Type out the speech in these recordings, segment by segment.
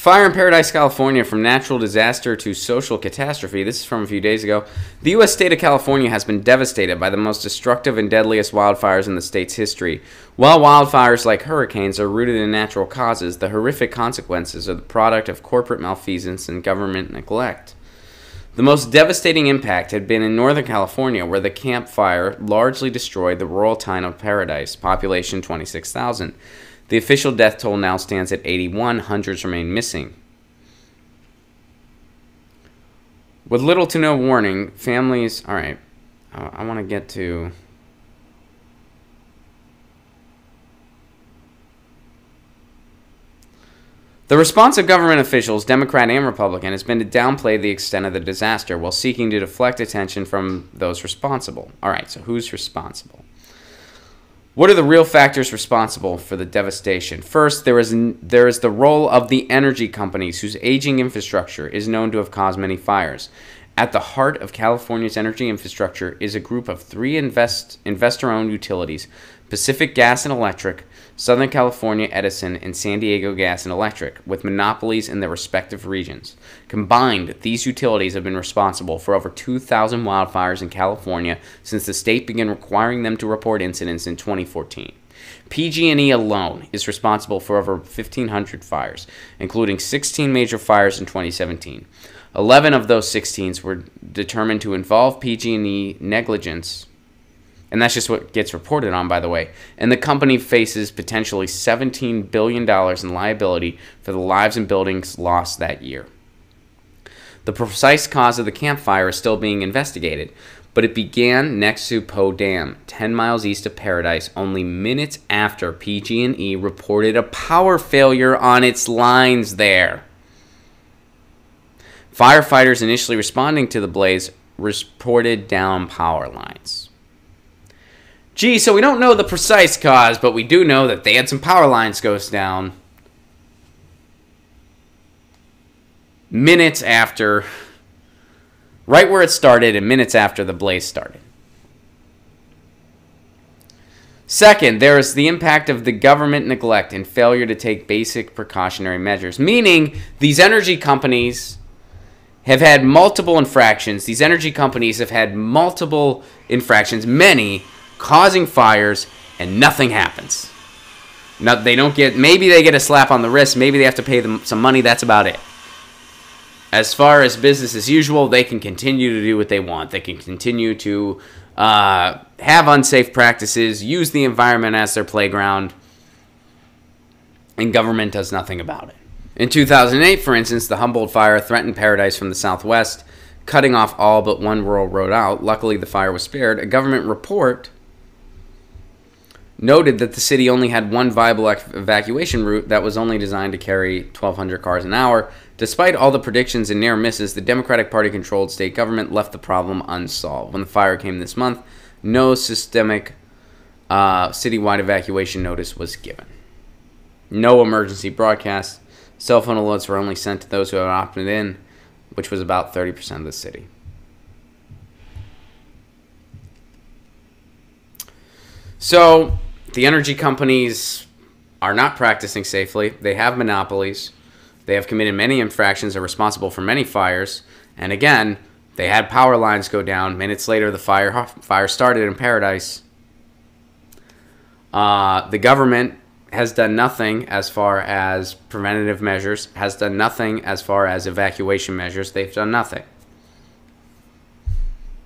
Fire in Paradise, California, from natural disaster to social catastrophe. This is from a few days ago. The U.S. state of California has been devastated by the most destructive and deadliest wildfires in the state's history. While wildfires, like hurricanes, are rooted in natural causes, the horrific consequences are the product of corporate malfeasance and government neglect. The most devastating impact had been in Northern California, where the Camp Fire largely destroyed the rural town of Paradise, population 26,000. The official death toll now stands at 81. Hundreds remain missing. With little to no warning, families... All right, I want to get to... The response of government officials, Democrat and Republican, has been to downplay the extent of the disaster while seeking to deflect attention from those responsible. All right, so who's responsible? What are the real factors responsible for the devastation? First, there is the role of the energy companies whose aging infrastructure is known to have caused many fires. At the heart of California's energy infrastructure is a group of three investor-owned utilities: Pacific Gas and Electric, Southern California Edison, and San Diego Gas and Electric, with monopolies in their respective regions. Combined, these utilities have been responsible for over 2,000 wildfires in California since the state began requiring them to report incidents in 2014. PG&E alone is responsible for over 1,500 fires, including 16 major fires in 2017. 11 of those 16 were determined to involve PG&E negligence, and that's just what gets reported on, by the way. And the company faces potentially $17 billion in liability for the lives and buildings lost that year. The precise cause of the Camp Fire is still being investigated, but it began next to Poe Dam, 10 miles east of Paradise, only minutes after PG&E reported a power failure on its lines there. Firefighters initially responding to the blaze reported down power lines. Gee, so we don't know the precise cause, but we do know that they had some power lines go down minutes after, right where it started, and minutes after the blaze started. Second, there is the impact of the government neglect and failure to take basic precautionary measures, meaning these energy companies have had multiple infractions. These energy companies have had multiple infractions, many causing fires, and nothing happens. No, they don't get, maybe they get a slap on the wrist, maybe they have to pay them some money, that's about it. As far as business as usual, they can continue to do what they want. They can continue to have unsafe practices, use the environment as their playground, and government does nothing about it. In 2008, for instance, the Humboldt fire threatened Paradise from the southwest, cutting off all but one rural road out. Luckily, the fire was spared. A government report noted that the city only had one viable evacuation route that was only designed to carry 1,200 cars an hour. Despite all the predictions and near misses, the Democratic Party-controlled state government left the problem unsolved. When the fire came this month, no systemic citywide evacuation notice was given. No emergency broadcast. Cell phone alerts were only sent to those who had opted in, which was about 30% of the city. So, the energy companies are not practicing safely. They have monopolies. They have committed many infractions, are responsible for many fires. And again, they had power lines go down. Minutes later, the fire started in Paradise. The government has done nothing as far as preventative measures, has done nothing as far as evacuation measures. They've done nothing.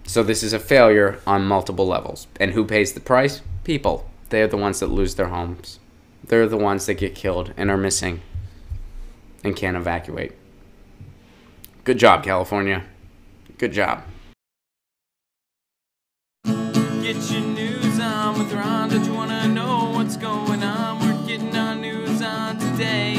So this is a failure on multiple levels. And who pays the price? People. They're the ones that lose their homes. They're the ones that get killed and are missing and can't evacuate. Good job, California. Good job. Get your news on with Ron. Don't you want to know what's going on? We're getting our news on today.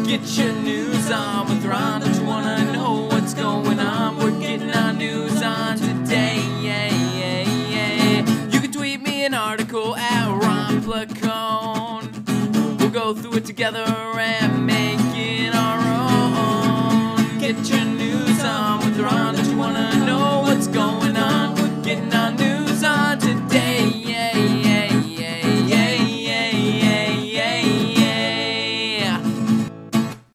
Get your news on with Ron. Don't you want to know what's going on? We're getting our news on today. Yeah, yeah, yeah. You can tweet me an article at Ron Placone. We'll go through it together and make it our own. Get your